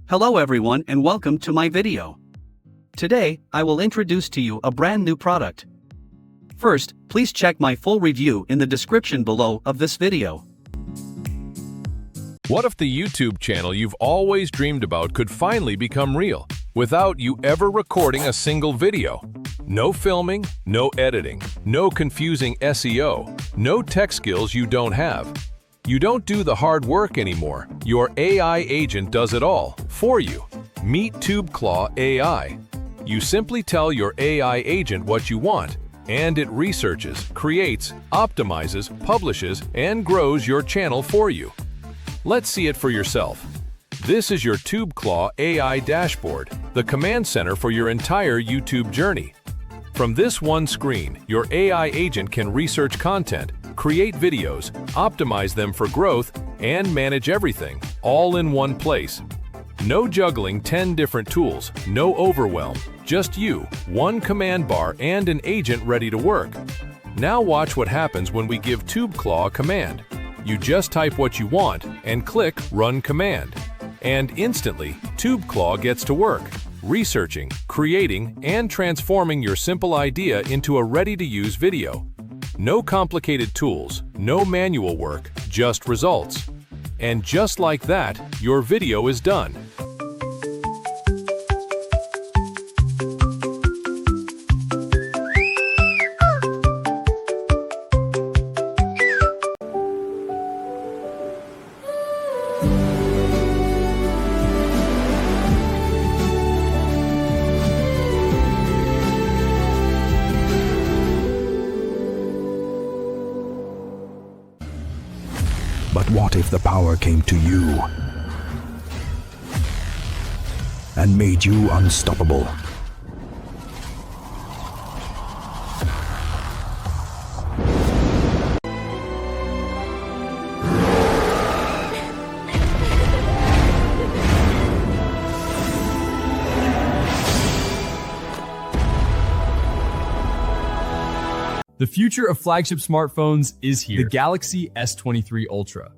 Hello everyone and welcome to my video. Today, I will introduce to you a brand new product. First, please check my full review in the description below of this video. What if the YouTube channel you've always dreamed about could finally become real, without you ever recording a single video? No filming, no editing, no confusing SEO, no tech skills you don't have. You don't do the hard work anymore. Your AI agent does it all for you. Meet TubeClaw AI. You simply tell your AI agent what you want, and it researches, creates, optimizes, publishes, and grows your channel for you. Let's see it for yourself. This is your TubeClaw AI dashboard, the command center for your entire YouTube journey. From this one screen, your AI agent can research content, create videos, optimize them for growth, and manage everything, all in one place. No juggling 10 different tools, no overwhelm, just you, one command bar, and an agent ready to work. Now watch what happens when we give TubeClaw a command. You just type what you want and click Run Command. And instantly, TubeClaw gets to work, researching, creating, and transforming your simple idea into a ready-to-use video. No complicated tools, no manual work, just results. And just like that, your video is done. But what if the power came to you and made you unstoppable? The future of flagship smartphones is here. The Galaxy S23 Ultra.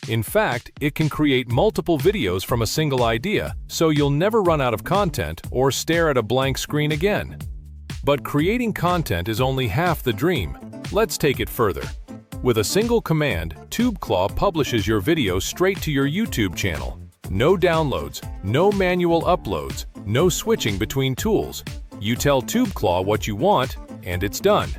In fact, it can create multiple videos from a single idea, so you'll never run out of content or stare at a blank screen again. But creating content is only half the dream. Let's take it further. With a single command, TubeClaw publishes your video straight to your YouTube channel. No downloads, no manual uploads, no switching between tools. You tell TubeClaw what you want, and it's done.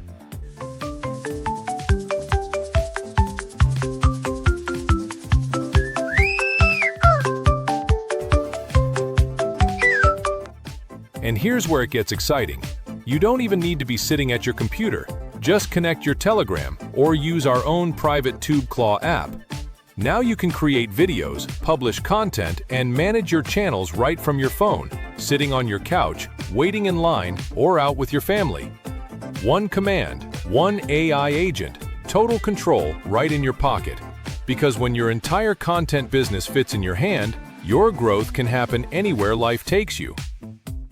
And here's where it gets exciting. You don't even need to be sitting at your computer. Just connect your Telegram or use our own private TubeClaw app. Now you can create videos, publish content, and manage your channels right from your phone, sitting on your couch, waiting in line, or out with your family. One command, one AI agent, total control right in your pocket. Because when your entire content business fits in your hand, your growth can happen anywhere life takes you.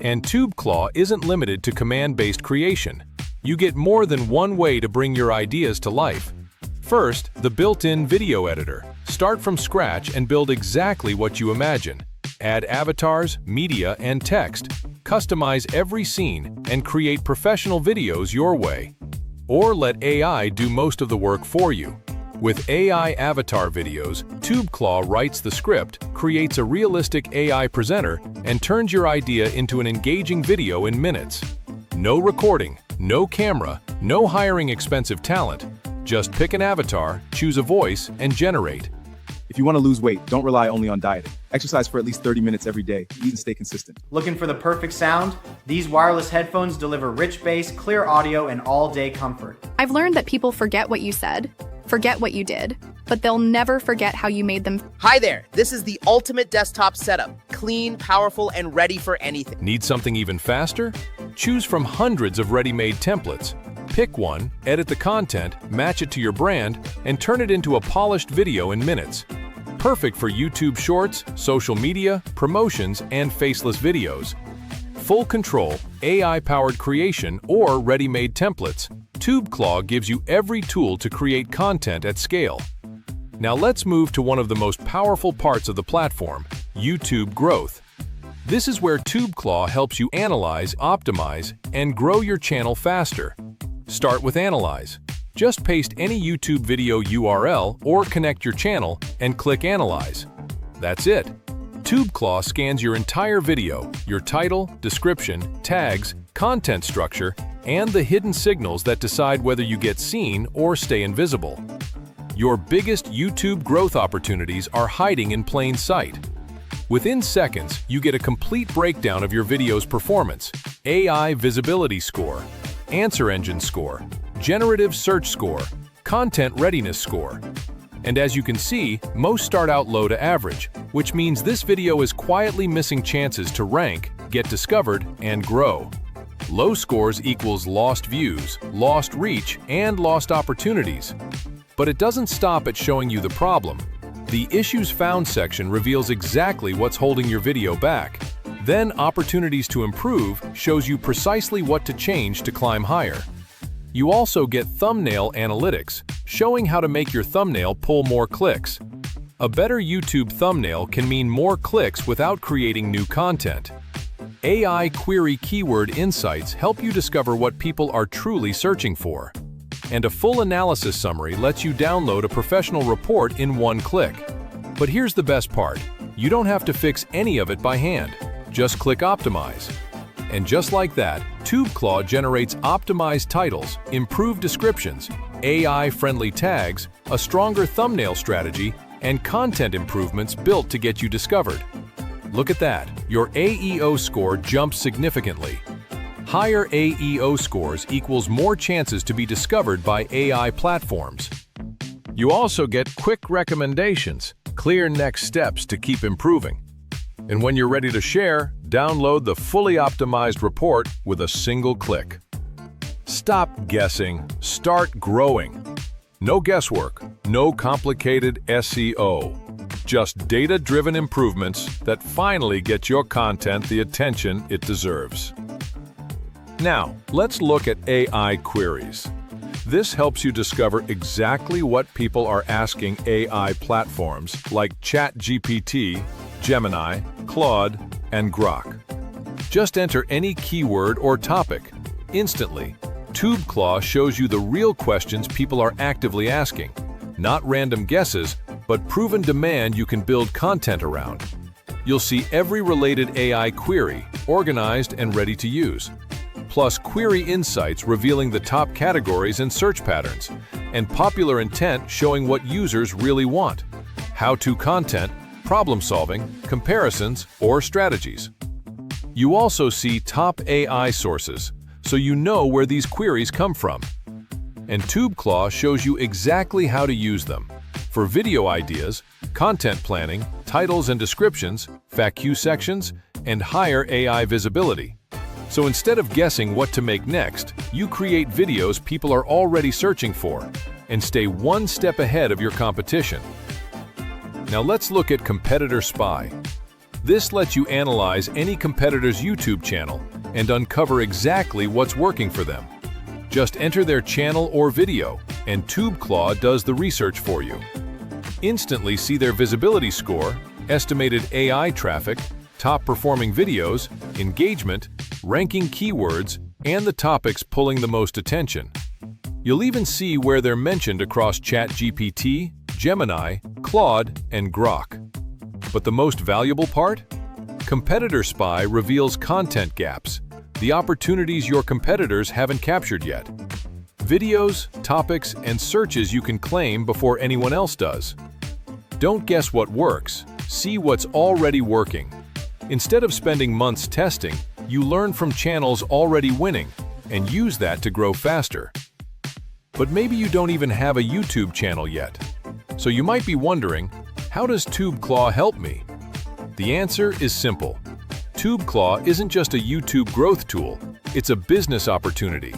And TubeClaw isn't limited to command-based creation. You get more than one way to bring your ideas to life. First, the built-in video editor. Start from scratch and build exactly what you imagine. Add avatars, media, and text. Customize every scene and create professional videos your way. Or let AI do most of the work for you. With AI avatar videos, TubeClaw writes the script, creates a realistic AI presenter, and turns your idea into an engaging video in minutes. No recording, no camera, no hiring expensive talent. Just pick an avatar, choose a voice, and generate. If you want to lose weight, don't rely only on dieting. Exercise for at least 30 minutes every day. Eat and stay consistent. Looking for the perfect sound? These wireless headphones deliver rich bass, clear audio, and all-day comfort. I've learned that people forget what you said, forget what you did, but they'll never forget how you made them. Hi there, this is the ultimate desktop setup. Clean, powerful, and ready for anything. Need something even faster? Choose from hundreds of ready-made templates. Pick one, edit the content, match it to your brand, and turn it into a polished video in minutes. perfect for YouTube Shorts, social media, promotions, and faceless videos. Full control, AI-powered creation, or ready-made templates, TubeClaw gives you every tool to create content at scale. Now let's move to one of the most powerful parts of the platform, YouTube growth. This is where TubeClaw helps you analyze, optimize, and grow your channel faster. Start with Analyze. Just paste any YouTube video URL or connect your channel and click Analyze. That's it. TubeClaw scans your entire video, your title, description, tags, content structure, and the hidden signals that decide whether you get seen or stay invisible. Your biggest YouTube growth opportunities are hiding in plain sight. Within seconds, you get a complete breakdown of your video's performance, AI visibility score, answer engine score, generative search score, content readiness score. And as you can see, most start out low to average, which means this video is quietly missing chances to rank, get discovered, and grow. Low scores equals lost views, lost reach, and lost opportunities. But it doesn't stop at showing you the problem. The Issues Found section reveals exactly what's holding your video back. Then Opportunities to Improve shows you precisely what to change to climb higher. You also get Thumbnail Analytics, showing how to make your thumbnail pull more clicks. A better YouTube thumbnail can mean more clicks without creating new content. AI Query Keyword Insights help you discover what people are truly searching for. And a full analysis summary lets you download a professional report in one click. But here's the best part. You don't have to fix any of it by hand. Just click Optimize. And just like that, TubeClaw generates optimized titles, improved descriptions, AI-friendly tags, a stronger thumbnail strategy, and content improvements built to get you discovered. Look at that, your AEO score jumps significantly. Higher AEO scores equals more chances to be discovered by AI platforms. You also get quick recommendations, clear next steps to keep improving. And when you're ready to share, download the fully optimized report with a single click. Stop guessing, start growing. No guesswork, no complicated SEO. Just data-driven improvements that finally get your content the attention it deserves. Now, let's look at AI queries. This helps you discover exactly what people are asking AI platforms like ChatGPT, Gemini, Claude, and Grok. Just enter any keyword or topic. Instantly, TubeClaw shows you the real questions people are actively asking. Not random guesses, but proven demand you can build content around. You'll see every related AI query, organized and ready to use. Plus query insights revealing the top categories and search patterns, and popular intent showing what users really want. How-to content, problem-solving, comparisons, or strategies. You also see top AI sources, so you know where these queries come from. And TubeClaw shows you exactly how to use them. For video ideas, content planning, titles and descriptions, FAQ sections, and higher AI visibility. So instead of guessing what to make next, you create videos people are already searching for, and stay one step ahead of your competition. Now let's look at Competitor Spy. This lets you analyze any competitor's YouTube channel and uncover exactly what's working for them. Just enter their channel or video, and TubeClaw does the research for you. Instantly see their visibility score, estimated AI traffic, top-performing videos, engagement, ranking keywords, and the topics pulling the most attention. You'll even see where they're mentioned across ChatGPT, Gemini, Claude, and Grok. But the most valuable part? Competitor Spy reveals content gaps, the opportunities your competitors haven't captured yet. Videos, topics, and searches you can claim before anyone else does. Don't guess what works, see what's already working. Instead of spending months testing, you learn from channels already winning and use that to grow faster. But maybe you don't even have a YouTube channel yet. So you might be wondering, how does TubeClaw help me? The answer is simple. TubeClaw isn't just a YouTube growth tool, it's a business opportunity.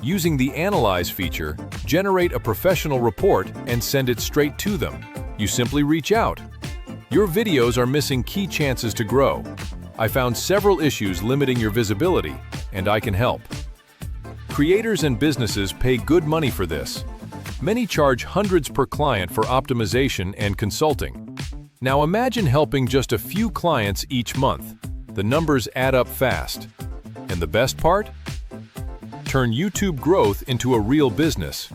Using the Analyze feature, generate a professional report and send it straight to them. You simply reach out. Your videos are missing key chances to grow. I found several issues limiting your visibility, and I can help. Creators and businesses pay good money for this. Many charge hundreds per client for optimization and consulting. Now imagine helping just a few clients each month. The numbers add up fast. And the best part? Turn YouTube growth into a real business.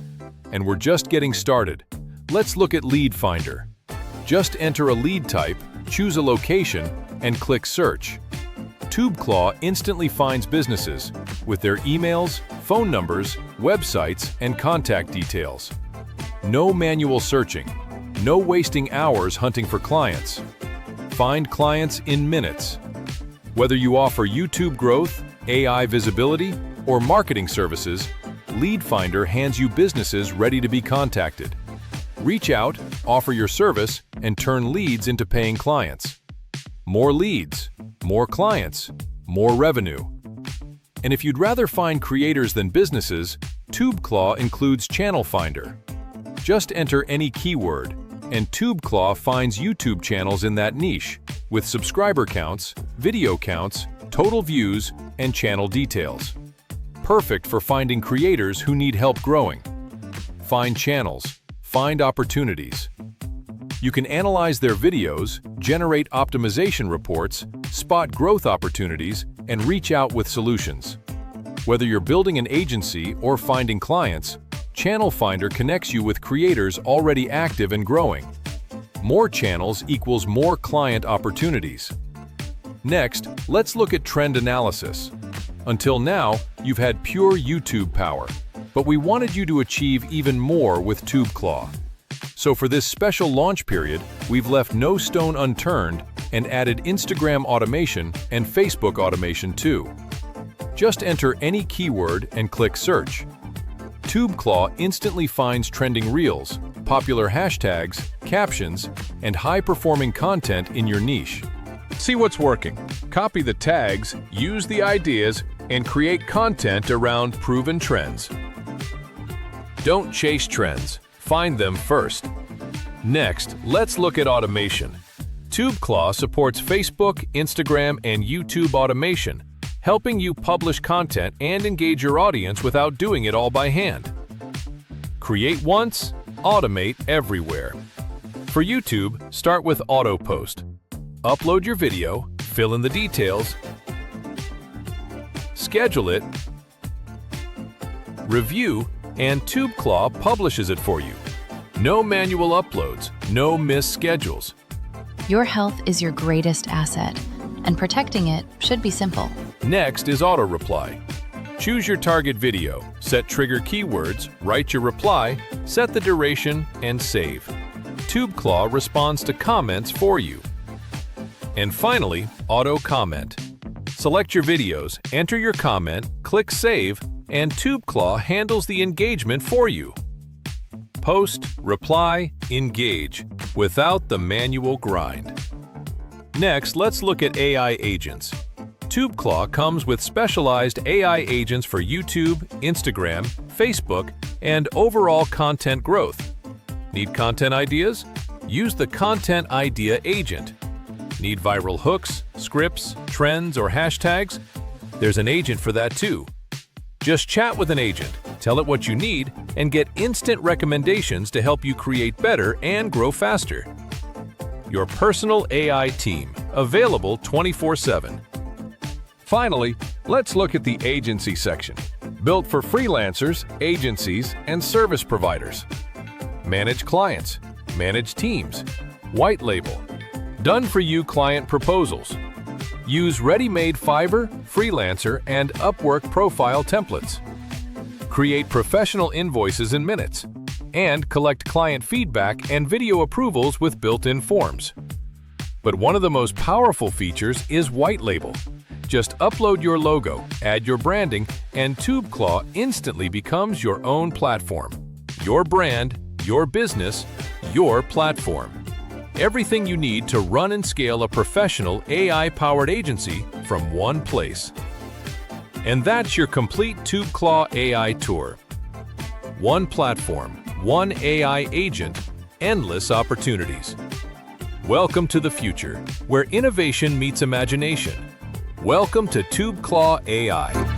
And we're just getting started. Let's look at Lead Finder. Just enter a lead type, choose a location, and click Search. TubeClaw instantly finds businesses with their emails, phone numbers, websites, and contact details. No manual searching, no wasting hours hunting for clients. Find clients in minutes. Whether you offer YouTube growth, AI visibility, or marketing services, Lead Finder hands you businesses ready to be contacted. Reach out, offer your service, and turn leads into paying clients. More leads, more clients, more revenue. And if you'd rather find creators than businesses, TubeClaw includes Channel Finder. Just enter any keyword, and TubeClaw finds YouTube channels in that niche, with subscriber counts, video counts, total views, and channel details. Perfect for finding creators who need help growing. Find channels, find opportunities. You can analyze their videos, generate optimization reports, spot growth opportunities, and reach out with solutions. Whether you're building an agency or finding clients, Channel Finder connects you with creators already active and growing. More channels equals more client opportunities. Next, let's look at trend analysis. Until now, you've had pure YouTube power, but we wanted you to achieve even more with TubeClaw. So for this special launch period, we've left no stone unturned and added Instagram automation and Facebook automation too. Just enter any keyword and click Search. TubeClaw instantly finds trending reels, popular hashtags, captions, and high-performing content in your niche. See what's working. Copy the tags, use the ideas, and create content around proven trends. Don't chase trends. Find them first. Next, let's look at automation. TubeClaw supports Facebook, Instagram, and YouTube automation, helping you publish content and engage your audience without doing it all by hand. Create once, automate everywhere. For YouTube, start with Auto Post. Upload your video, fill in the details, schedule it, review, and TubeClaw publishes it for you. No manual uploads, no missed schedules. Your health is your greatest asset, and protecting it should be simple. Next is Auto Reply. Choose your target video, set trigger keywords, write your reply, set the duration, and save. TubeClaw responds to comments for you. And finally, Auto Comment. Select your videos, enter your comment, click Save, and TubeClaw handles the engagement for you. Post, reply, engage, without the manual grind. Next, let's look at AI agents. TubeClaw comes with specialized AI agents for YouTube, Instagram, Facebook, and overall content growth. Need content ideas? Use the Content Idea Agent. Need viral hooks, scripts, trends, or hashtags? There's an agent for that too. Just chat with an agent, tell it what you need, and get instant recommendations to help you create better and grow faster. Your personal AI team, available 24/7. Finally, let's look at the agency section, built for freelancers, agencies, and service providers. Manage clients, manage teams, white label, done-for-you client proposals. Use ready-made Fiverr, Freelancer, and Upwork profile templates. Create professional invoices in minutes, and collect client feedback and video approvals with built-in forms. But one of the most powerful features is white label. Just upload your logo, add your branding, and TubeClaw instantly becomes your own platform. Your brand, your business, your platform. Everything you need to run and scale a professional AI-powered agency from one place. And that's your complete TubeClaw AI tour. One platform, one AI agent, endless opportunities. Welcome to the future, where innovation meets imagination. Welcome to TubeClaw AI.